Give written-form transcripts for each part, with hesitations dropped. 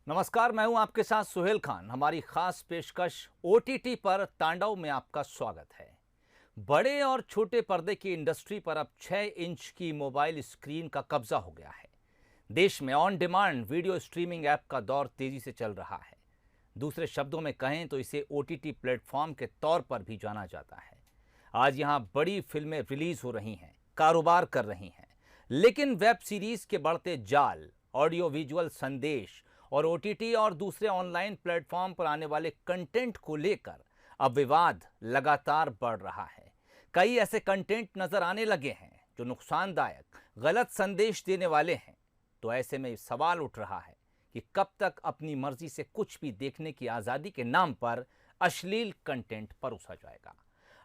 नमस्कार, मैं हूं आपके साथ सुहेल खान। हमारी खास पेशकश ओटीटी पर तांडव में आपका स्वागत है। बड़े और छोटे पर्दे की इंडस्ट्री पर अब 6 इंच की मोबाइल स्क्रीन का कब्जा हो गया है। देश में on demand video streaming app का दौर तेजी से चल रहा है। दूसरे शब्दों में कहें तो इसे ओटीटी प्लेटफॉर्म के तौर पर भी जाना जाता है। आज यहां बड़ी फिल्में रिलीज हो रही हैं, कारोबार कर रही हैं, लेकिन वेब सीरीज के बढ़ते जाल, ऑडियो विजुअल संदेश और ओटीटी और दूसरे ऑनलाइन प्लेटफॉर्म पर आने वाले कंटेंट को लेकर अब विवाद लगातार बढ़ रहा है। कई ऐसे कंटेंट नजर आने लगे हैं जो नुकसानदायक, गलत संदेश देने वाले हैं। तो ऐसे में सवाल उठ रहा है कि कब तक अपनी मर्जी से कुछ भी देखने की आजादी के नाम पर अश्लील कंटेंट परोसा जाएगा।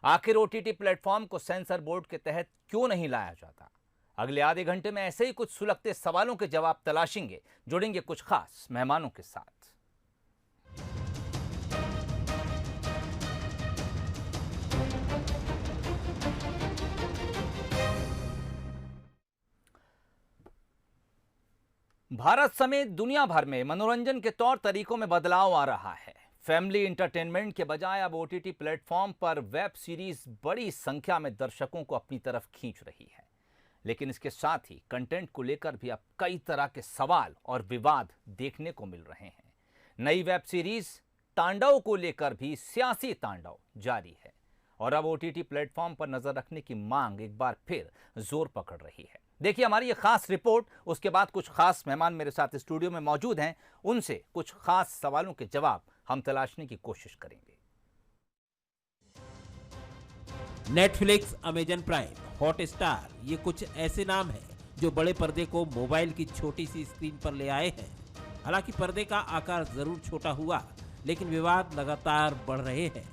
आखिर ओटीटी प्लेटफॉर्म को सेंसर बोर्ड के तहत क्यों नहीं लाया जाता? अगले आधे घंटे में ऐसे ही कुछ सुलगते सवालों के जवाब तलाशेंगे। जुड़ेंगे कुछ खास मेहमानों के साथ। भारत समेत दुनिया भर में मनोरंजन के तौर तरीकों में बदलाव आ रहा है। फैमिली इंटरटेनमेंट के बजाय अब ओटीटी प्लेटफॉर्म पर वेब सीरीज बड़ी संख्या में दर्शकों को अपनी तरफ खींच रही है। लेकिन इसके साथ ही कंटेंट को लेकर भी अब कई तरह के सवाल और विवाद देखने को मिल रहे हैं। नई वेब सीरीज तांडव को लेकर भी सियासी तांडव जारी है और अब ओटीटी प्लेटफॉर्म पर नजर रखने की मांग एक बार फिर जोर पकड़ रही है। देखिए हमारी ये खास रिपोर्ट, उसके बाद कुछ खास मेहमान मेरे साथ स्टूडियो में मौजूद हैं। उनसे कुछ खास सवालों के जवाब हम तलाशने की कोशिश करेंगे। नेटफ्लिक्स, अमेजन प्राइम, हॉटस्टार, ये कुछ ऐसे नाम हैं जो बड़े पर्दे को मोबाइल की छोटी सी स्क्रीन पर ले आए हैं। हालांकि पर्दे का आकार जरूर छोटा हुआ, लेकिन विवाद लगातार बढ़ रहे हैं।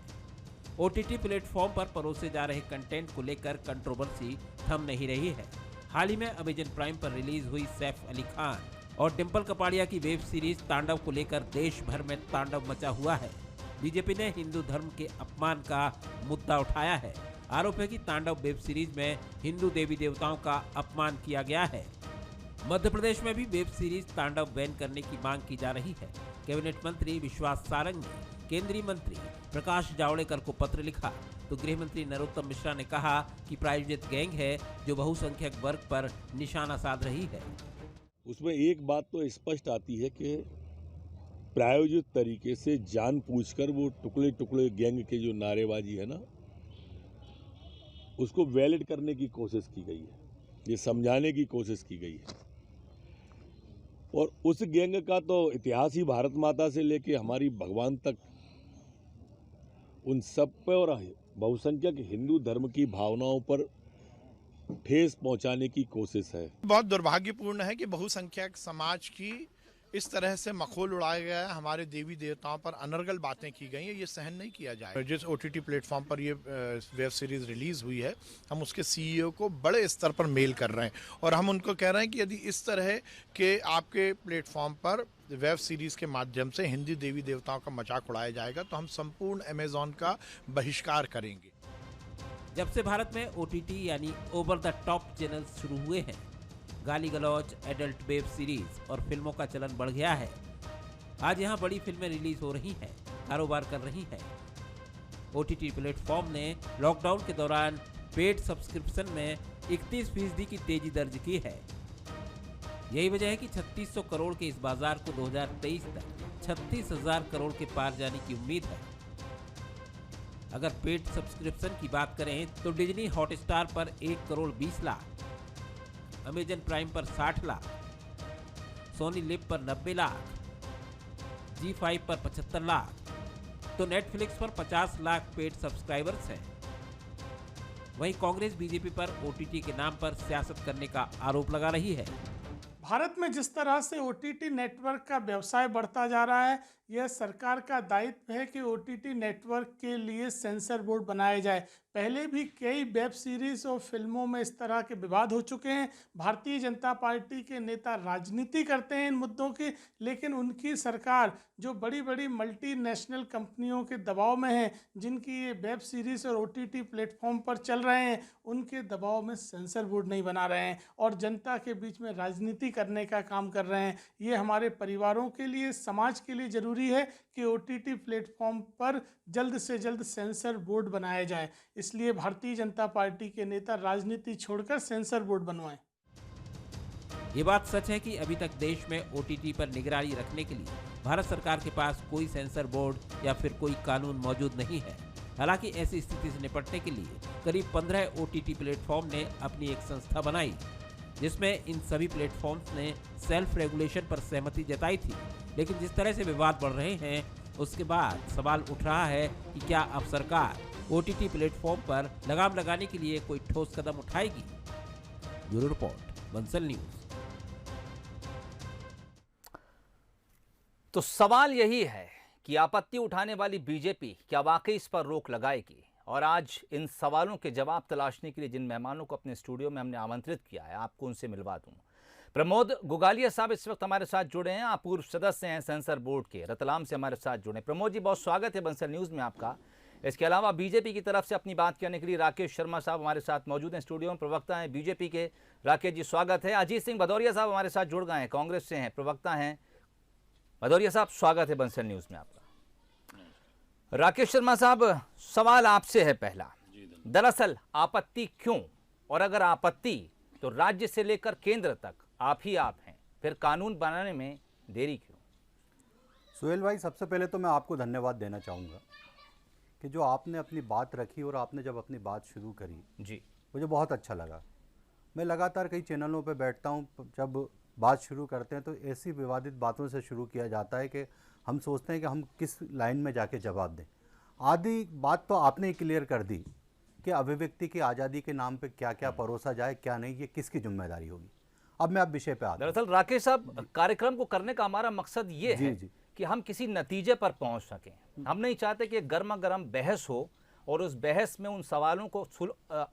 ओटीटी प्लेटफॉर्म पर परोसे जा रहे कंटेंट को लेकर कंट्रोवर्सी थम नहीं रही है। हाल ही में अमेजन प्राइम पर रिलीज हुई सैफ अली खान और डिंपल कपाड़िया की वेब सीरीज तांडव को लेकर देश भर में तांडव मचा हुआ है। बीजेपी ने हिंदू धर्म के अपमान का मुद्दा उठाया है। आरोप है कि तांडव वेब सीरीज में हिंदू देवी देवताओं का अपमान किया गया है। मध्य प्रदेश में भी वेब सीरीज तांडव बैन करने की मांग की जा रही है। कैबिनेट मंत्री विश्वास सारंग ने केंद्रीय मंत्री प्रकाश जावड़ेकर को पत्र लिखा तो गृह मंत्री नरोत्तम मिश्रा ने कहा कि प्रायोजित गैंग है जो बहुसंख्यक वर्ग पर निशाना साध रही है। उसमें एक बात तो स्पष्ट आती है कि प्रायोजित तरीके से जानबूझकर वो टुकड़े टुकड़े गैंग के जो नारेबाजी है ना, उसको वैलिड करने की कोशिश की गई है, ये समझाने की कोशिश की गई है। और उस गैंग का तो इतिहास ही भारत माता से लेके हमारी भगवान तक उन सब पर और बहुसंख्यक हिंदू धर्म की भावनाओं पर ठेस पहुंचाने की कोशिश है। बहुत दुर्भाग्यपूर्ण है कि बहुसंख्यक समाज की इस तरह से मखौल उड़ाया गया है, हमारे देवी देवताओं पर अनर्गल बातें की गई हैं, ये सहन नहीं किया जाए। जिस ओटीटी प्लेटफॉर्म पर ये वेब सीरीज रिलीज हुई है, हम उसके सीईओ को बड़े स्तर पर मेल कर रहे हैं और हम उनको कह रहे हैं कि यदि इस तरह के आपके प्लेटफॉर्म पर वेब सीरीज के माध्यम से हिंदी देवी देवताओं का मजाक उड़ाया जाएगा तो हम संपूर्ण अमेजॉन का बहिष्कार करेंगे। जब से भारत में ओटीटी यानी ओवर द टॉप चैनल शुरू हुए हैं, गाली गलौज, एडल्ट वेब सीरीज और फिल्मों का चलन बढ़ गया है। आज यहाँ बड़ी फिल्में रिलीज हो रही हैं, कारोबार कर रही हैं। ओटीटी प्लेटफॉर्म ने लॉकडाउन के दौरान पेड सब्सक्रिप्शन में 31% की तेजी दर्ज की है। यही वजह है कि 3600 करोड़ के इस बाजार को 2023 तक 36,000 करोड़ के पार जाने की उम्मीद है। अगर पेड सब्सक्रिप्शन की बात करें तो डिज्नी हॉटस्टार पर 1 करोड़ 20 लाख, अमेजन प्राइम पर 60 लाख, सोनी लिव पर 90 लाख, G5 पर 75 लाख, तो नेटफ्लिक्स पर 50 लाख पेड सब्सक्राइबर्स हैं। वहीं कांग्रेस बीजेपी पर ओटीटी के नाम पर सियासत करने का आरोप लगा रही है। भारत में जिस तरह से ओटीटी नेटवर्क का व्यवसाय बढ़ता जा रहा है, यह सरकार का दायित्व है कि ओटीटी नेटवर्क के लिए सेंसर बोर्ड बनाया जाए। पहले भी कई वेब सीरीज और फिल्मों में इस तरह के विवाद हो चुके हैं। भारतीय जनता पार्टी के नेता राजनीति करते हैं इन मुद्दों की, लेकिन उनकी सरकार जो बड़ी बड़ी मल्टीनेशनल कंपनियों के दबाव में है, जिनकी ये वेब सीरीज और ओटीटी प्लेटफॉर्म पर चल रहे हैं, उनके दबाव में सेंसर बोर्ड नहीं बना रहे हैं और जनता के बीच में राजनीति करने का काम कर रहे हैं। ये हमारे परिवारों के लिए, समाज के लिए ज़रूरी है कि OTT प्लेटफॉर्म पर जल्द से जल्द सेंसर बोर्ड बनाया जाए। इसलिए भारतीय जनता पार्टी के नेता राजनीति छोड़कर सेंसर बोर्ड बनवाएं। ये बात सच है कि अभी तक देश में OTT पर निगरानी रखने के लिए भारत सरकार के पास कोई सेंसर बोर्ड या फिर कोई कानून मौजूद नहीं है। हालांकि ऐसी स्थिति से निपटने के लिए करीब 15 OTT प्लेटफॉर्म ने अपनी एक संस्था बनाई, जिसमें इन सभी प्लेटफॉर्म्स ने सेल्फ रेगुलेशन पर सहमति जताई थी। लेकिन जिस तरह से विवाद बढ़ रहे हैं, उसके बाद सवाल उठ रहा है कि क्या अब सरकार OTT प्लेटफॉर्म पर लगाम लगाने के लिए कोई ठोस कदम उठाएगी। Bureau report, Bansal news. तो सवाल यही है कि आपत्ति उठाने वाली बीजेपी क्या वाकई इस पर रोक लगाएगी? और आज इन सवालों के जवाब तलाशने के लिए जिन मेहमानों को अपने स्टूडियो में हमने आमंत्रित किया है, आपको उनसे मिलवा दूं। प्रमोद गुगालिया साहब इस वक्त हमारे साथ जुड़े हैं। आप पूर्व सदस्य हैं सेंसर बोर्ड के, रतलाम से हमारे साथ जुड़े। प्रमोद जी, बहुत स्वागत है बंसल न्यूज़ में आपका। इसके अलावा बीजेपी की तरफ से अपनी बात कहने के लिए राकेश शर्मा साहब हमारे साथ मौजूद हैं स्टूडियो में, प्रवक्ता हैं बीजेपी के। राकेश जी, स्वागत है। अजीत सिंह भदौरिया साहब हमारे साथ जुड़ गए हैं, कांग्रेस से हैं, प्रवक्ता हैं। भदौरिया साहब, स्वागत है बंसल न्यूज़ में आपका। राकेश शर्मा साहब, सवाल आपसे है पहला। दरअसल आपत्ति क्यों, और अगर आपत्ति तो राज्य से लेकर केंद्र तक आप ही आप हैं, फिर कानून बनाने में देरी क्यों? सुहेल भाई, सबसे पहले तो मैं आपको धन्यवाद देना चाहूँगा कि जो आपने अपनी बात रखी और आपने जब अपनी बात शुरू करी जी, मुझे बहुत अच्छा लगा। मैं लगातार कई चैनलों पे बैठता हूँ, जब बात शुरू करते हैं तो ऐसी विवादित बातों से शुरू किया जाता है कि हम सोचते हैं कि हम किस लाइन में जाके जवाब दें। आधी बात तो आपने ही क्लियर कर दी कि अभिव्यक्ति की आज़ादी के नाम पे क्या क्या परोसा जाए, क्या नहीं, ये किसकी जिम्मेदारी होगी। अब मैं आप विषय पे आता हूं। दरअसल राकेश साहब, कार्यक्रम को करने का हमारा मकसद ये है कि हम किसी नतीजे पर पहुंच सकें। हम नहीं चाहते कि गर्मा गर्म बहस हो और उस बहस में उन सवालों को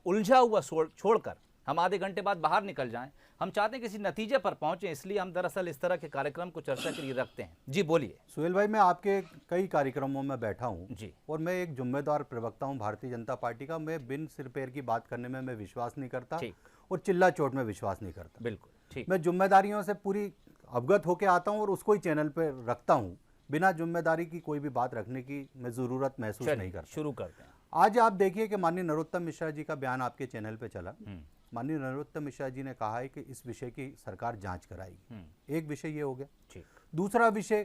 उलझा हुआ छोड़कर हम आधे घंटे बाद बाहर निकल जाएं। हम चाहते हैं किसी नतीजे पर पहुंचे, इसलिए हम दरअसल इस तरह के कार्यक्रम को चर्चा के लिए रखते हैं। जी बोलिए। सुहेल भाई, मैं आपके कई कार्यक्रमों में बैठा हूं जी, और मैं एक जिम्मेदार प्रवक्ता हूं भारतीय जनता पार्टी का। मैं बिन सिर पैर की बात करने में मैं विश्वास नहीं करता और चिल्ला चोट में विश्वास नहीं करता। बिल्कुल ठीक। मैं जिम्मेदारियों से पूरी अवगत होकर आता हूं और उसको ही चैनल पर रखता हूं। बिना जिम्मेदारी की कोई भी बात रखने की मैं ज़रूरत महसूस नहीं करता। शुरू करते हैं। आज आप देखिए कि माननीय नरोत्तम मिश्रा जी का बयान आपके चैनल पे चला। माननीय नरोत्तम मिश्रा जी ने कहा है कि इस विषय की सरकार जांच कराएगी। एक विषय ये हो गया। ठीक। दूसरा विषय,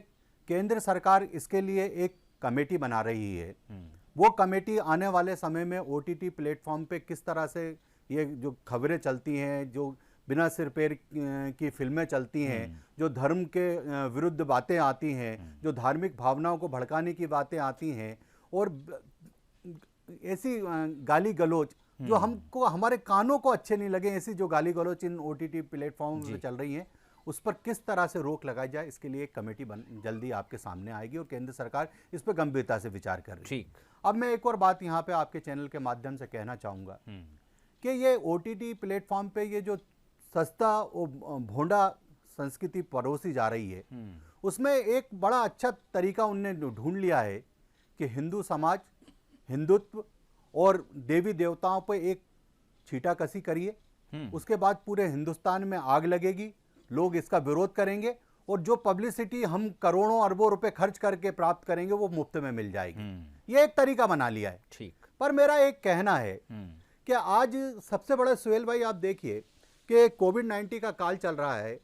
केंद्र सरकार इसके लिए एक कमेटी बना रही है। वो कमेटी आने वाले समय में OTT प्लेटफॉर्म पे किस तरह से ये जो खबरें चलती हैं, जो बिना सिर पैर की फिल्में चलती हैं, जो धर्म के विरुद्ध बातें आती हैं, जो धार्मिक भावनाओं को भड़काने की बातें आती हैं और ऐसी गाली गलौज जो हमको, हमारे कानों को अच्छे नहीं लगे, ऐसी जो गाली गलौज इन OTT प्लेटफॉर्म पे चल रही हैं, उस पर किस तरह से रोक लगाई जाए, इसके लिए एक कमेटी जल्दी आपके सामने आएगी और केंद्र सरकार इस पर गंभीरता से विचार कर रही है। अब मैं एक और बात यहाँ पे आपके चैनल के माध्यम से कहना चाहूँगा कि ये OTT प्लेटफॉर्म पे ये जो सस्ता और भोंडा संस्कृति परोसी जा रही है, उसमें एक बड़ा अच्छा तरीका उनने ढूंढ लिया है कि हिंदू समाज, हिंदुत्व और देवी देवताओं पर एक छींटाकशी करिए, उसके बाद पूरे हिंदुस्तान में आग लगेगी, लोग इसका विरोध करेंगे और जो पब्लिसिटी हम करोड़ों अरबों रुपए खर्च करके प्राप्त करेंगे वो मुफ्त में मिल जाएगी। ये एक तरीका बना लिया है। ठीक। पर मेरा एक कहना है कि आज सबसे बड़ा, सुहेल भाई आप देखिए कि कोविड-19 का काल चल रहा है,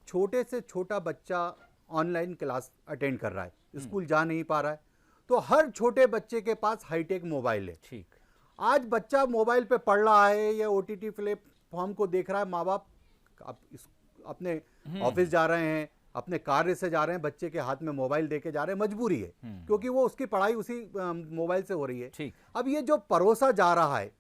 छोटे से छोटा बच्चा ऑनलाइन क्लास अटेंड कर रहा है, स्कूल जा नहीं पा रहा है, तो हर छोटे बच्चे के पास हाईटेक मोबाइल है। ठीक। आज बच्चा मोबाइल पे पढ़ रहा है या OTT प्लेटफॉर्म को देख रहा है, माँ बाप अपने ऑफिस जा रहे हैं, अपने कार्य से जा रहे हैं, बच्चे के हाथ में मोबाइल देके जा रहे हैं, मजबूरी है क्योंकि वो उसकी पढ़ाई उसी मोबाइल से हो रही है। ठीक। अब ये जो परोसा जा रहा है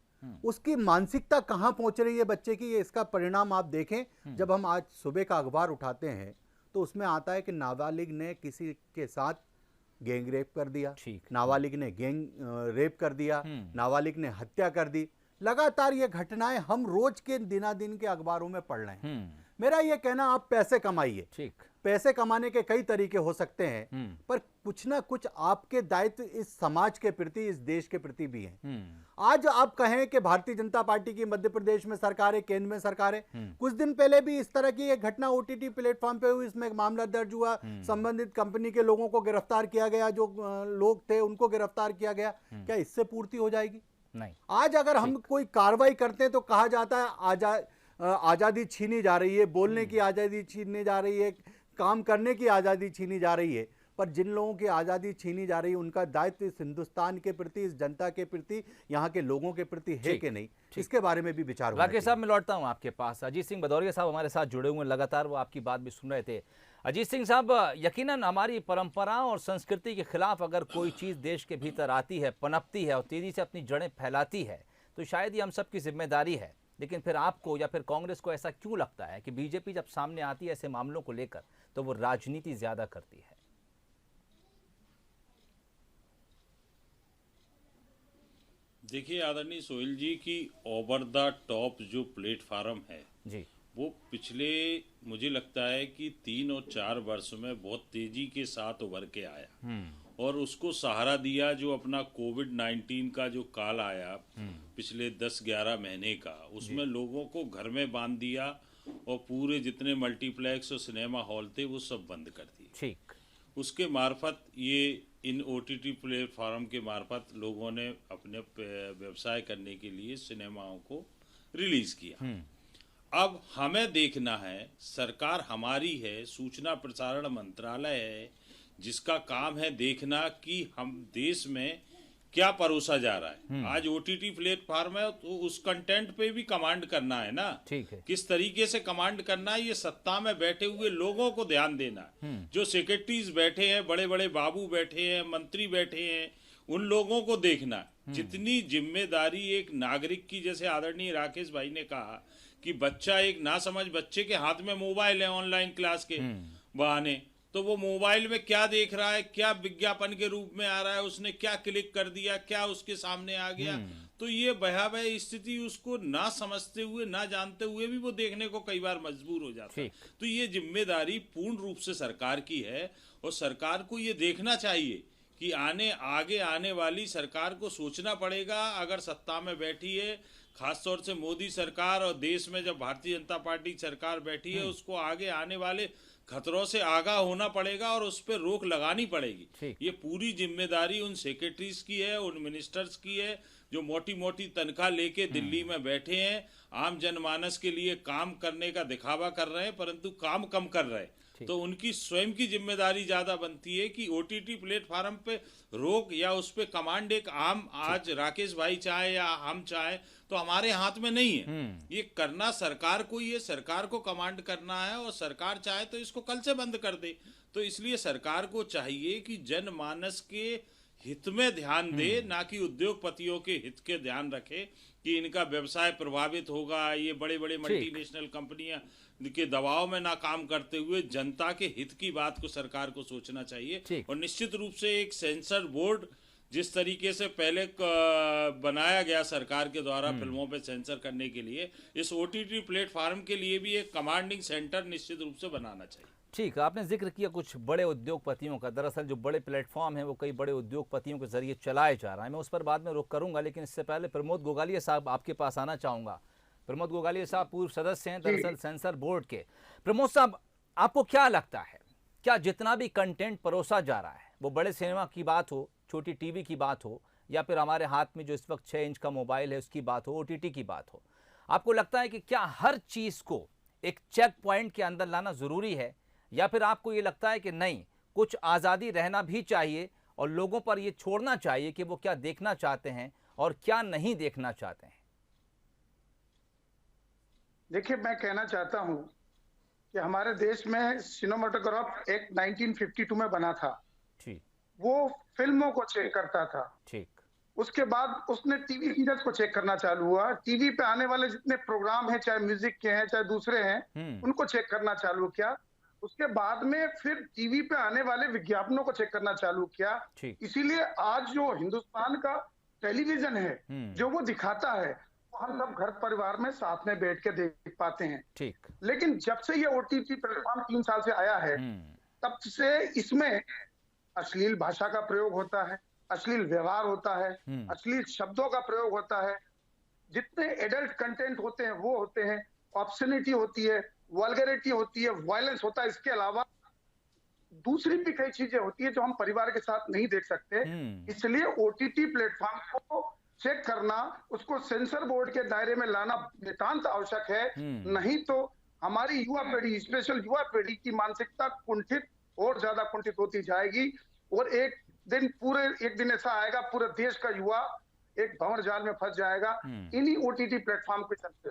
उसकी मानसिकता कहाँ पहुंच रही है बच्चे की, ये इसका परिणाम आप देखें। जब हम आज सुबह का अखबार उठाते हैं तो उसमें आता है कि नाबालिग ने किसी के साथ गैंग रेप कर दिया, नाबालिग ने गैंग रेप कर दिया, नाबालिग ने हत्या कर दी। लगातार ये घटनाएं हम रोज के दिनादिन के अखबारों में पढ़ रहे हैं। मेरा ये कहना, आप पैसे कमाइए, ठीक, पैसे कमाने के कई तरीके हो सकते हैं, पर कुछ ना कुछ आपके दायित्व इस समाज के प्रति, इस देश के प्रति भी हैं। आज आप कहें कि भारतीय जनता पार्टी की मध्य प्रदेश में सरकार है, केंद्र में सरकार है, कुछ दिन पहले भी इस तरह की एक घटना ओटीटी प्लेटफॉर्म पे हुई, इसमें एक मामला दर्ज हुआ, संबंधित कंपनी के लोगों को गिरफ्तार किया गया, जो लोग थे उनको गिरफ्तार किया गया। क्या इससे पूर्ति हो जाएगी? नहीं। आज अगर हम कोई कार्रवाई करते हैं तो कहा जाता है आजादी छीनी जा रही है, बोलने की आजादी छीनने जा रही है, काम करने की आजादी छीनी जा रही है, पर जिन लोगों की आजादी छीनी जा रही है उनका दायित्व इस हिंदुस्तान के प्रति, इस जनता के प्रति, यहाँ के लोगों के प्रति है कि नहीं, इसके बारे में भी विचार होना चाहिए। राकेश साहब, मैं लौटता हूँ आपके पास। अजीत सिंह भदौरिया साहब हमारे साथ जुड़े हुए, लगातार वो आपकी बात भी सुन रहे थे। अजीत सिंह साहब, यकीनन हमारी परंपराओं और संस्कृति के खिलाफ अगर कोई चीज़ देश के भीतर आती है, पनपती है और तेजी से अपनी जड़ें फैलाती है, तो शायद ये हम सबकी जिम्मेदारी है। लेकिन फिर आपको या फिर कांग्रेस को ऐसा क्यों लगता है कि बीजेपी जब सामने आती है ऐसे मामलों को लेकर तो वो राजनीति ज्यादा करती है? देखिए आदरणीय सोहेल जी की ओवर द टॉप जो प्लेटफार्म है जी, वो पिछले मुझे लगता है कि 3 और 4 वर्षों में बहुत तेजी के साथ उभर के आया और उसको सहारा दिया जो अपना कोविड-19 का जो काल आया पिछले 10-11 महीने का, उसमें लोगों को घर में बांध दिया और पूरे जितने मल्टीप्लेक्स और सिनेमा हॉल थे वो सब बंद कर दिए। ठीक, उसके मार्फत ये इन ओटीटी प्लेटफॉर्म के मार्फत लोगों ने अपने व्यवसाय करने के लिए सिनेमाओं को रिलीज किया। अब हमें देखना है, सरकार हमारी है, सूचना प्रसारण मंत्रालय है जिसका काम है देखना कि हम देश में क्या परोसा जा रहा है। आज ओटीटी प्लेटफॉर्म है तो उस कंटेंट पे भी कमांड करना है ना, ठीक है, किस तरीके से कमांड करना है, ये सत्ता में बैठे हुए लोगों को ध्यान देना है। जो सेक्रेटरीज बैठे हैं, बड़े बड़े बाबू बैठे हैं, मंत्री बैठे हैं, उन लोगों को देखना है। जितनी जिम्मेदारी एक नागरिक की, जैसे आदरणीय राकेश भाई ने कहा कि बच्चा, एक नासमझ बच्चे के हाथ में मोबाइल है ऑनलाइन क्लास के बहाने, तो वो मोबाइल में क्या देख रहा है, क्या विज्ञापन के रूप में आ रहा है, उसने क्या क्लिक कर दिया, क्या उसके सामने आ गया, तो ये भयावह स्थिति उसको ना समझते हुए, ना जानते हुए भी वो देखने को कई बार मजबूर हो जाता है। तो ये जिम्मेदारी पूर्ण रूप से सरकार की है और सरकार को ये देखना चाहिए कि आगे आने वाली सरकार को सोचना पड़ेगा। अगर सत्ता में बैठी है, खासतौर से मोदी सरकार, और देश में जब भारतीय जनता पार्टी सरकार बैठी है, उसको आगे आने वाले खतरों से आगाह होना पड़ेगा और उस पर रोक लगानी पड़ेगी। ये पूरी जिम्मेदारी उन सेक्रेटरीज की है, उन मिनिस्टर्स की है जो मोटी मोटी तनख्वाह लेके दिल्ली में बैठे हैं, आम जनमानस के लिए काम करने का दिखावा कर रहे हैं परंतु काम कम कर रहे हैं। तो उनकी स्वयं की जिम्मेदारी ज्यादा बनती है कि ओटीटी प्लेटफॉर्म पे रोक या उस पे कमांड एक आम, आज राकेश भाई चाहे या हम चाहे, तो हमारे हाथ में नहीं है। ये करना सरकार को ही है, सरकार को कमांड करना है और सरकार चाहे तो इसको कल से बंद कर दे। तो इसलिए सरकार को चाहिए कि जनमानस के हित में ध्यान दे, ना कि उद्योगपतियों के हित के ध्यान रखे कि इनका व्यवसाय प्रभावित होगा। ये बड़े बड़े मल्टीनेशनल कंपनियां के दबाव में ना काम करते हुए जनता के हित की बात को सरकार को सोचना चाहिए। और निश्चित रूप से एक सेंसर बोर्ड जिस तरीके से पहले बनाया गया सरकार के द्वारा फिल्मों पे सेंसर करने के लिए, इस ओटीटी प्लेटफॉर्म के लिए भी एक कमांडिंग सेंटर निश्चित रूप से बनाना चाहिए। ठीक, आपने जिक्र किया कुछ बड़े उद्योगपतियों का। दरअसल जो बड़े प्लेटफॉर्म हैं वो कई बड़े उद्योगपतियों के जरिए चलाए जा रहा है। मैं उस पर बाद में रुख करूंगा, लेकिन इससे पहले प्रमोद गोगालिया साहब आपके पास आना चाहूँगा। प्रमोद गोगालिया साहब पूर्व सदस्य हैं दरअसल सेंसर बोर्ड के। प्रमोद साहब, आपको क्या लगता है, क्या जितना भी कंटेंट परोसा जा रहा है, वो बड़े सिनेमा की बात हो, छोटी टीवी की बात हो, या फिर हमारे हाथ में जो इस वक्त 6 इंच का मोबाइल है उसकी बात हो, ओटीटी की बात हो, आपको लगता है कि क्या हर चीज़ को एक चेक पॉइंट के अंदर लाना ज़रूरी है, या फिर आपको ये लगता है कि नहीं, कुछ आज़ादी रहना भी चाहिए और लोगों पर ये छोड़ना चाहिए कि वो क्या देखना चाहते हैं और क्या नहीं देखना चाहते हैं? देखिए, मैं कहना चाहता हूं कि हमारे देश में सिनेमाटोग्राफ एक्ट 1952 में बना था। ठीक, वो फिल्मों को चेक करता था। ठीक, उसके बाद उसने टीवी सीरियल्स को चेक करना चालू हुआ। टीवी पे आने वाले जितने प्रोग्राम हैं, चाहे म्यूजिक के हैं चाहे दूसरे हैं, उनको चेक करना चालू किया। उसके बाद में फिर टीवी पे आने वाले विज्ञापनों को चेक करना चालू किया। इसीलिए आज जो हिंदुस्तान का टेलीविजन है, जो वो दिखाता है, हम सब घर परिवार में साथ में बैठ के देख पाते हैं। ठीक। लेकिन जब से ये ओटीटी प्लेटफॉर्म 3 साल से आया है, तब से इसमें अश्लील भाषा का प्रयोग होता है, अश्लील व्यवहार होता है, अश्लील शब्दों का प्रयोग होता है, जितने एडल्ट कंटेंट होते हैं वो होते हैं, ऑब्सनिटी होती है, वल्गैरिटी होती है, वायलेंस होता है। इसके अलावा दूसरी भी कई चीजें होती है जो हम परिवार के साथ नहीं देख सकते। इसलिए ओटीटी प्लेटफॉर्म को चेक करना, उसको सेंसर बोर्ड के दायरे में लाना नितांत आवश्यक है। नहीं तो हमारी युवा पीढ़ी, स्पेशल युवा पीढ़ी की मानसिकता कुंठित और ज्यादा कुंठित होती जाएगी और एक दिन ऐसा आएगा पूरे देश का युवा एक भंवर जाल में फंस जाएगा इन्हीं ओटीटी प्लेटफॉर्म के चलते।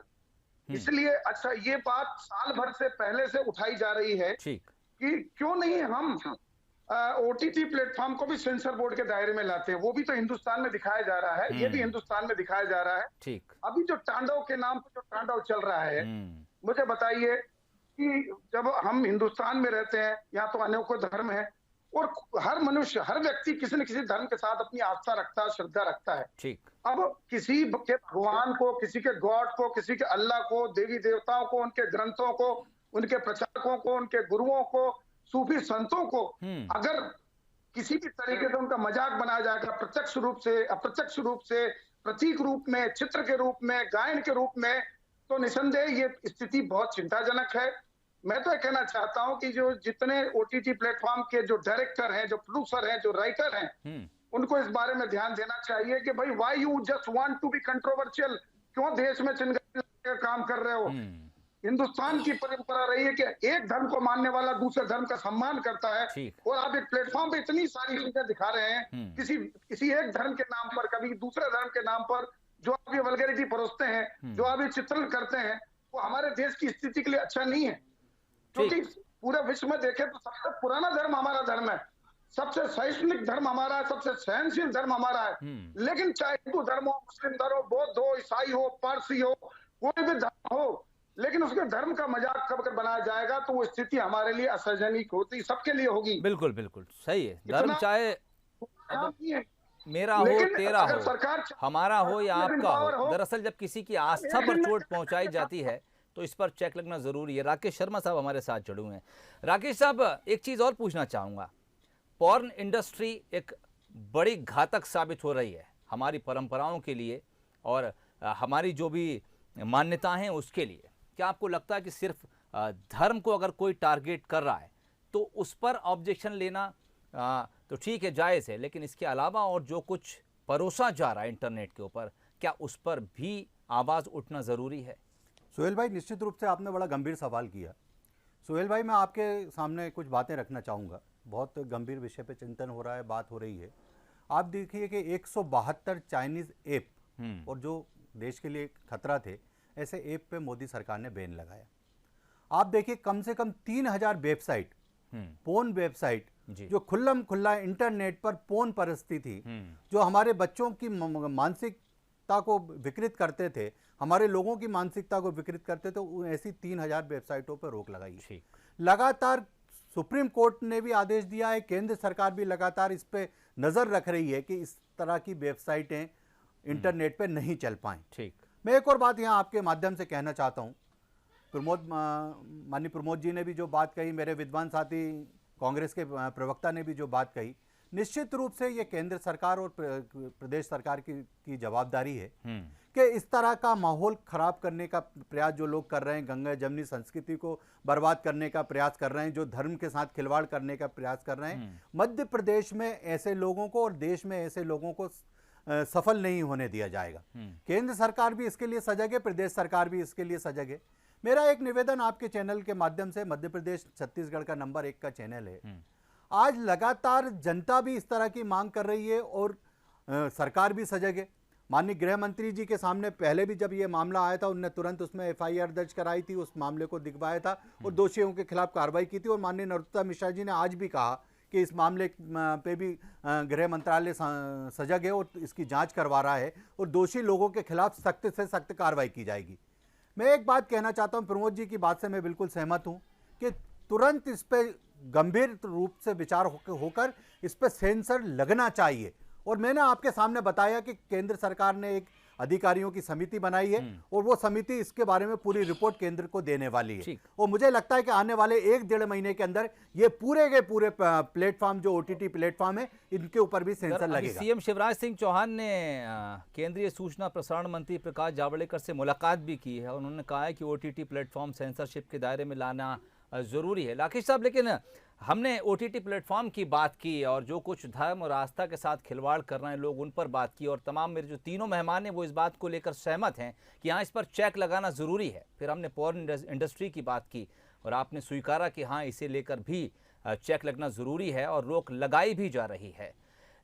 इसलिए अच्छा, ये बात साल भर से पहले से उठाई जा रही है कि क्यों नहीं हम ओटीटी प्लेटफॉर्म को भी सेंसर बोर्ड के दायरे में लाते हैं। वो भी तो हिंदुस्तान में दिखाया जा रहा है, ये भी हिंदुस्तान में दिखाया जा रहा है। ठीक। अभी जो तांडव के नाम पर जो तांडव चल रहा है, मुझे बताइए कि जब हम हिंदुस्तान में रहते हैं, यहाँ तो अनेकों धर्म है और हर मनुष्य, हर व्यक्ति किसी न किसी धर्म के साथ अपनी आस्था रखता है, श्रद्धा रखता है। ठीक। अब किसी के भगवान को, किसी के गॉड को, किसी के अल्लाह को, देवी देवताओं को, उनके ग्रंथों को, उनके प्रचारकों को, उनके गुरुओं को, सूफी संतों को अगर किसी भी तरीके से उनका मजाक बनाया जाएगा, प्रत्यक्ष रूप से, अप्रत्यक्ष रूप से, प्रतीक रूप में, चित्र के रूप में, गायन के रूप में, तो निसंदेह ये स्थिति बहुत चिंताजनक है। मैं तो ये कहना चाहता हूं कि जो जितने ओटीटी प्लेटफॉर्म के जो डायरेक्टर हैं, जो प्रोड्यूसर हैं, जो राइटर हैं, उनको इस बारे में ध्यान देना चाहिए कि भाई why you just want to be controversial, क्यों देश में चिंगारी का काम कर रहे हो। हिंदुस्तान की परंपरा रही है कि एक धर्म को मानने वाला दूसरे धर्म का सम्मान करता है और आप एक प्लेटफॉर्म पे इतनी सारी चीजें दिखा रहे हैं किसी एक धर्म के नाम पर, कभी दूसरे धर्म के नाम पर, जो आप ये वल्गैरिटी परोसते हैं, जो आप ये चित्रण करते हैं, वो हमारे देश की स्थिति के लिए अच्छा नहीं है। क्योंकि पूरे विश्व में देखें तो सबसे पुराना धर्म हमारा धर्म है, सबसे सहिष्णुक धर्म हमारा है, सबसे सहनशील धर्म हमारा है। लेकिन चाहे हिंदू धर्म हो, मुस्लिम धर्म हो, बौद्ध हो, ईसाई हो, पारसी हो, कोई भी धर्म हो, लेकिन उसके धर्म का मजाक कब बनाया जाएगा तो वो स्थिति हमारे लिए असहजनिक होती, सबके लिए होगी। बिल्कुल बिल्कुल सही है। धर्म चाहे मेरा हो, तेरा हो, हमारा हो या आपका हो, दरअसल जब किसी की आस्था पर चोट पहुंचाई जाती है तो इस पर चेक लगना जरूरी है। राकेश शर्मा साहब हमारे साथ जुड़े हुए हैं। राकेश साहब, एक चीज और पूछना चाहूंगा, पॉर्न इंडस्ट्री एक बड़ी घातक साबित हो रही है हमारी परंपराओं के लिए और हमारी जो भी मान्यताएं हैं उसके लिए। क्या आपको लगता है कि सिर्फ धर्म को अगर कोई टारगेट कर रहा है तो उस पर ऑब्जेक्शन लेना तो ठीक है, जायज़ है, लेकिन इसके अलावा और जो कुछ परोसा जा रहा है इंटरनेट के ऊपर, क्या उस पर भी आवाज़ उठना ज़रूरी है? सुहेल भाई, निश्चित रूप से आपने बड़ा गंभीर सवाल किया। सुहेल भाई, मैं आपके सामने कुछ बातें रखना चाहूँगा। बहुत गंभीर विषय पे चिंतन हो रहा है, बात हो रही है। आप देखिए कि 172 चाइनीज़ ऐप और जो देश के लिए खतरा थे, ऐसे ऐप पे मोदी सरकार ने बैन लगाया। आप देखिए कम से कम 3000 वेबसाइट, पोर्न वेबसाइट, जो खुल्लम खुल्ला इंटरनेट पर पोर्न परस्ती थी, जो हमारे बच्चों की मानसिकता को विकृत करते थे, हमारे लोगों की मानसिकता को विकृत करते थे, ऐसी 3000 वेबसाइटों पर रोक लगाई। लगातार सुप्रीम कोर्ट ने भी आदेश दिया है, केंद्र सरकार भी लगातार इस पे नजर रख रही है कि इस तरह की वेबसाइटें इंटरनेट पे नहीं चल पाएं। ठीक। मैं एक और बात यहाँ आपके माध्यम से कहना चाहता हूँ। माननीय प्रमोद जी ने भी जो बात कही, मेरे विद्वान साथी कांग्रेस के प्रवक्ता ने भी जो बात कही, निश्चित रूप से ये केंद्र सरकार और प्रदेश सरकार की जवाबदारी है कि इस तरह का माहौल खराब करने का प्रयास जो लोग कर रहे हैं, गंगा जमनी संस्कृति को बर्बाद करने का प्रयास कर रहे हैं, जो धर्म के साथ खिलवाड़ करने का प्रयास कर रहे हैं, मध्य प्रदेश में ऐसे लोगों को और देश में ऐसे लोगों को सफल नहीं होने दिया जाएगा। केंद्र सरकार भी इसके लिए सजग है, प्रदेश सरकार भी इसके लिए सजग है। मेरा एक निवेदन आपके चैनल के माध्यम से, मध्य प्रदेश छत्तीसगढ़ का नंबर 1 का चैनल है, आज लगातार जनता भी इस तरह की मांग कर रही है और सरकार भी सजग है। माननीय गृह मंत्री जी के सामने पहले भी जब ये मामला आया था, उनने तुरंत उसमें FIR दर्ज कराई थी, उस मामले को दिखवाया था और दोषियों के खिलाफ कार्रवाई की थी। और माननीय नरोत्तम मिश्रा जी ने आज भी कहा कि इस मामले पे भी गृह मंत्रालय सजग है और इसकी जांच करवा रहा है और दोषी लोगों के खिलाफ सख्त से सख्त कार्रवाई की जाएगी। मैं एक बात कहना चाहता हूं, प्रमोद जी की बात से मैं बिल्कुल सहमत हूं कि तुरंत इस पर गंभीर रूप से विचार होकर इस पर सेंसर लगना चाहिए। और मैंने आपके सामने बताया कि केंद्र सरकार ने एक अधिकारियों की समिति बनाई है और वो समिति इसके बारे में पूरी रिपोर्ट केंद्र को देने वाली है। और मुझे लगता है कि आने वाले 1-1.5 महीने के अंदर ये पूरे के पूरे प्लेटफॉर्म जो OTT प्लेटफॉर्म है इनके ऊपर भी सेंसर लगेगा। सीएम शिवराज सिंह चौहान ने केंद्रीय सूचना प्रसारण मंत्री प्रकाश जावड़ेकर से मुलाकात भी की है। उन्होंने कहा है कि OTT प्लेटफॉर्म सेंसरशिप के दायरे में लाना जरूरी है। राकेश साहब, लेकिन हमने OTT प्लेटफॉर्म की बात की और जो कुछ धर्म और आस्था के साथ खिलवाड़ कर रहे हैं लोग, उन पर बात की, और तमाम मेरे जो तीनों मेहमान हैं वो इस बात को लेकर सहमत हैं कि हाँ, इस पर चेक लगाना ज़रूरी है। फिर हमने पॉर्न इंडस्ट्री की बात की और आपने स्वीकारा कि हाँ, इसे लेकर भी चेक लगना ज़रूरी है और रोक लगाई भी जा रही है।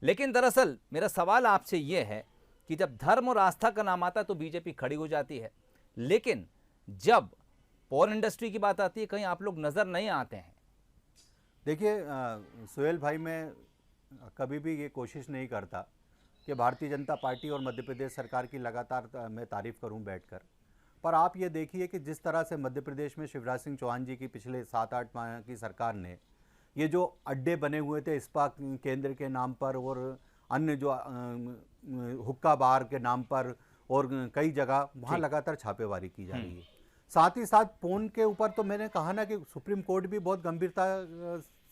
लेकिन दरअसल मेरा सवाल आपसे ये है कि जब धर्म और आस्था का नाम आता है तो बीजेपी खड़ी हो जाती है, लेकिन जब पॉर्न इंडस्ट्री की बात आती है कहीं आप लोग नज़र नहीं आते हैं। देखिए सुहेल भाई, मैं कभी भी ये कोशिश नहीं करता कि भारतीय जनता पार्टी और मध्य प्रदेश सरकार की लगातार मैं तारीफ़ करूं बैठकर, पर आप ये देखिए कि जिस तरह से मध्य प्रदेश में शिवराज सिंह चौहान जी की पिछले 7-8 माह की सरकार ने ये जो अड्डे बने हुए थे इस्पात केंद्र के नाम पर और अन्य जो हुक्का बार के नाम पर और कई जगह वहाँ लगातार छापेमारी की जा रही है। साथ ही साथ फोन के ऊपर तो मैंने कहा ना कि सुप्रीम कोर्ट भी बहुत गंभीरता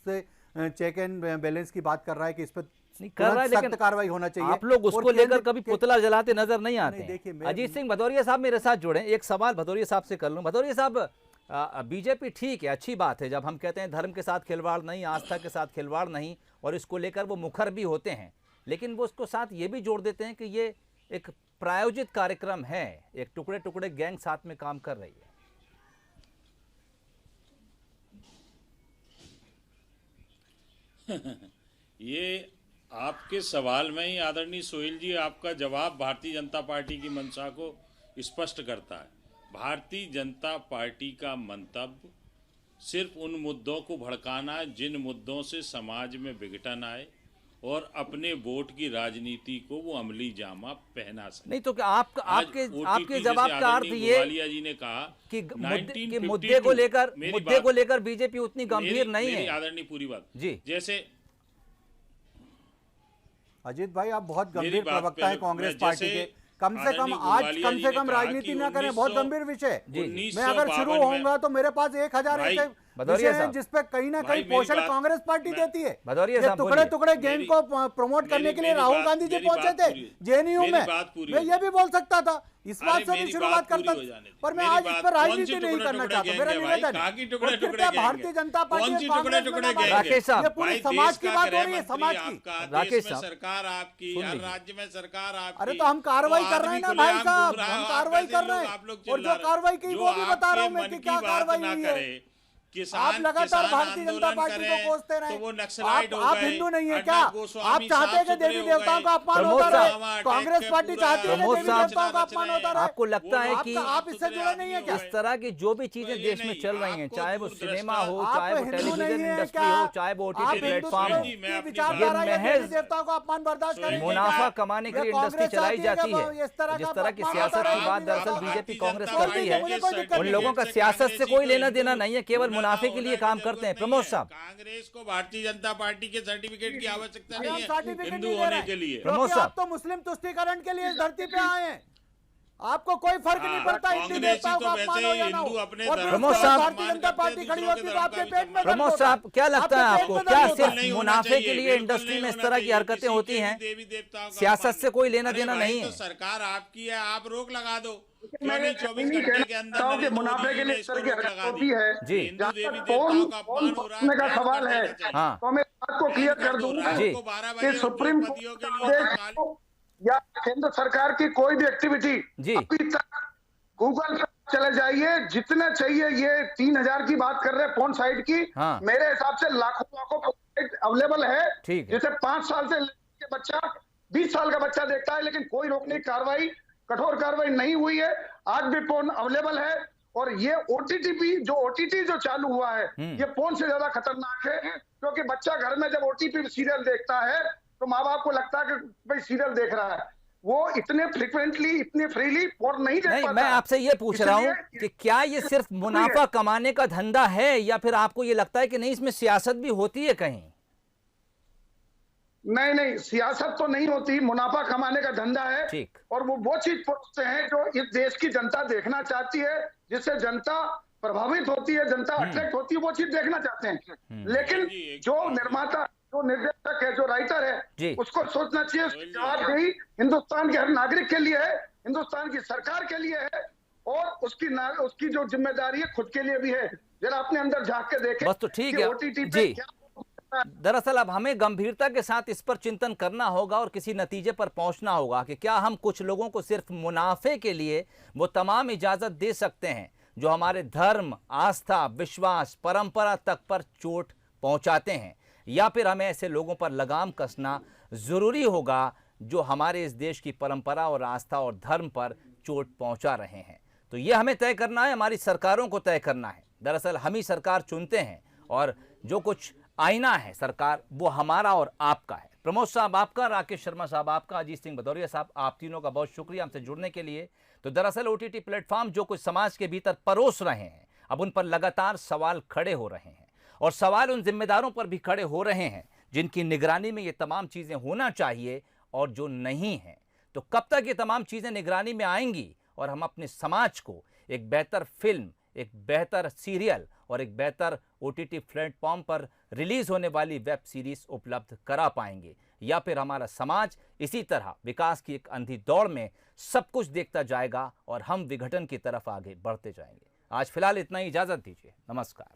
से चेक एंड बैलेंस की बात कर रहा है कि इस पर कर रहा है, लेकिन सख्त कार्रवाई होना चाहिए। आप लोग उसको लेकर कभी पुतला जलाते नजर नहीं आते। देखिए अजीत सिंह भदौरिया साहब मेरे साथ जुड़े, एक सवाल भदौरिया साहब से कर लूं। भदौरिया साहब, बीजेपी ठीक है, अच्छी बात है जब हम कहते हैं धर्म के साथ खिलवाड़ नहीं, आस्था के साथ खिलवाड़ नहीं, और इसको लेकर वो मुखर भी होते हैं, लेकिन वो उसको साथ ये भी जोड़ देते हैं कि ये एक प्रायोजित कार्यक्रम है, एक टुकड़े टुकड़े गैंग साथ में काम कर रही है। ये आपके सवाल में ही आदरणीय सोहेल जी आपका जवाब भारतीय जनता पार्टी की मंशा को स्पष्ट करता है। भारतीय जनता पार्टी का मंतव्य सिर्फ उन मुद्दों को भड़काना है जिन मुद्दों से समाज में विघटन आए और अपने वोट की राजनीति को वो अमली जामा पहना सके। नहीं तो क्या आपके जवाब का अर्थ ये गोवालिया जी ने कहा कि मुद्दे को लेकर बीजेपी उतनी गंभीर नहीं है। आदरणीय पूरी बात जी, जैसे अजीत भाई आप बहुत गंभीर प्रवक्ता है कांग्रेस पार्टी के, कम से कम राजनीति ना करें, बहुत गंभीर विषय। मैं अगर शुरू होऊंगा तो मेरे पास 1000 ऐसे विषय हैं जिसपे कहीं ना कहीं पोषण कांग्रेस पार्टी देती है। ये टुकड़े टुकड़े गैंग को प्रमोट करने के लिए राहुल गांधी जी पहुंचे थे JNU में, मैं ये भी बोल सकता था, इस बात से भी शुरुआत करता, पर मैं आज इस पर राजनीति नहीं करना चाहता। मेरा निवेदन है भारतीय जनता पार्टी राकेश साहब, ये पूरी समाज की बात हो रही है, समाज की। राकेश साहब, सरकार आपकी, हर राज्य में सरकार आपकी। अरे तो हम कार्रवाई कर रहे हैं ना भाई साहब, हम कार्रवाई कर रहे हैं, और जो कार्रवाई की वो भी बता रहा हूँ मैं कि क्या कार्रवाई हुई है। आप लगातार भारतीय जनता पार्टी को कोसते रहे, तो आप हिंदू नहीं है क्या? आप चाहते हैं कि देवी देवताओं का अपमान होता रहे? कांग्रेस पार्टी चाहती है कि देवी देवताओं का अपमान होता रहे? आपको लगता है कि आप इससे जुड़े नहीं है क्या? इस तरह की जो भी चीजें देश में चल रही हैं, चाहे वो सिनेमा हो, चाहे वो टेलीविजन इंडस्ट्री हो, चाहे वो OTT प्लेटफॉर्म हो, देवी देवताओं का अपमान बर्दाश्त करेंगे? मुनाफा कमाने के लिए इंडस्ट्री चलाई जाती है। जिस तरह की सियासत की बात दरअसल बीजेपी कांग्रेस करती है, उन लोगों का सियासत से कोई लेना देना नहीं है, केवल मुनाफे के लिए काम करते हैं। प्रमोद साहब, कांग्रेस को भारतीय जनता पार्टी के सर्टिफिकेट की आवश्यकता नहीं है हिंदू होने के लिए। प्रमोद साहब, आप तो मुस्लिम तुष्टीकरण के लिए इस धरती पे आए हैं, आपको कोई फर्क नहीं पड़ता हिंदू देवताओं का अपमान हो या ना हो। प्रमोद साहब, भारतीय जनता पार्टी खड़ी होती तो आपके पेट में। प्रमोद साहब, क्या लगता है आपको, क्या सिर्फ मुनाफे के लिए इंडस्ट्री में इस तरह की हरकतें होती हैं, सियासत से कोई लेना देना नहीं है? सरकार आपकी है, आप रोक लगा दो। मैंने 24 घंटे के अंदर मुनाफे के लिए इस तरह की हरकत होती है जी। फोन का सवाल है तो मैं बात को क्लियर कर दूंगा कि सुप्रीम कोर्ट या केंद्र सरकार की कोई भी एक्टिविटी अभी तक गूगल पर चले जाइए, जितना चाहिए, ये 3000 की बात कर रहे हैं फोन साइट की, मेरे हिसाब से लाखों अवेलेबल है, जैसे 5 साल से लेकर बच्चा 20 साल का बच्चा देखता है, लेकिन कोई रोकने की कार्रवाई, कठोर कार्रवाई नहीं हुई है। आज भी फोन अवेलेबल है, और ये OTT जो चालू हुआ है ये फोन से ज्यादा खतरनाक है, क्योंकि बच्चा घर में जब OTT सीरियल देखता है तो माँ बाप को लगता है कि भाई सीरियल देख रहा है, वो इतने फ्रिक्वेंटली, इतने फ्रीली फोन नहीं देख पाता। मैं आपसे ये पूछ रहा हूँ कि क्या ये सिर्फ मुनाफा कमाने का धंधा है, या फिर आपको ये लगता है कि नहीं इसमें सियासत भी होती है कहीं? नहीं नहीं, सियासत तो नहीं होती, मुनाफा कमाने का धंधा है। ठीक। और वो चीज परोसते हैं जो इस देश की जनता देखना चाहती है, जिससे जनता प्रभावित होती है, जनता अट्रैक्ट होती है, वो चीज देखना चाहते हैं। लेकिन जो निर्माता, जो निर्देशक है, जो राइटर है, उसको सोचना चाहिए उसकी जवाबदेही हिंदुस्तान के हर नागरिक के लिए है, हिंदुस्तान की सरकार के लिए है, और उसकी जो जिम्मेदारी है खुद के लिए भी है। जरा अपने अंदर झांक के देखें। बस तो ठीक है जी। दरअसल अब हमें गंभीरता के साथ इस पर चिंतन करना होगा और किसी नतीजे पर पहुंचना होगा कि क्या हम कुछ लोगों को सिर्फ मुनाफे के लिए वो तमाम इजाजत दे सकते हैं जो हमारे धर्म, आस्था, विश्वास, परंपरा तक पर चोट पहुंचाते हैं, या फिर हमें ऐसे लोगों पर लगाम कसना जरूरी होगा जो हमारे इस देश की परंपरा और आस्था और धर्म पर चोट पहुंचा रहे हैं। तो ये हमें तय करना है, हमारी सरकारों को तय करना है। दरअसल हम ही सरकार चुनते हैं और जो कुछ आईना है सरकार, वो हमारा और आपका है। प्रमोद साहब आपका, राकेश शर्मा साहब आपका, अजीत सिंह भदौरिया साहब, आप तीनों का बहुत शुक्रिया हमसे जुड़ने के लिए। तो दरअसल OTT प्लेटफॉर्म जो कुछ समाज के भीतर परोस रहे हैं, अब उन पर लगातार सवाल खड़े हो रहे हैं, और सवाल उन जिम्मेदारों पर भी खड़े हो रहे हैं जिनकी निगरानी में ये तमाम चीज़ें होना चाहिए और जो नहीं हैं। तो कब तक ये तमाम चीज़ें निगरानी में आएंगी और हम अपने समाज को एक बेहतर फिल्म, एक बेहतर सीरियल और एक बेहतर OTT प्लेटफॉर्म पर रिलीज होने वाली वेब सीरीज उपलब्ध करा पाएंगे, या फिर हमारा समाज इसी तरह विकास की एक अंधी दौड़ में सब कुछ देखता जाएगा और हम विघटन की तरफ आगे बढ़ते जाएंगे। आज फिलहाल इतना ही, इजाजत दीजिए, नमस्कार।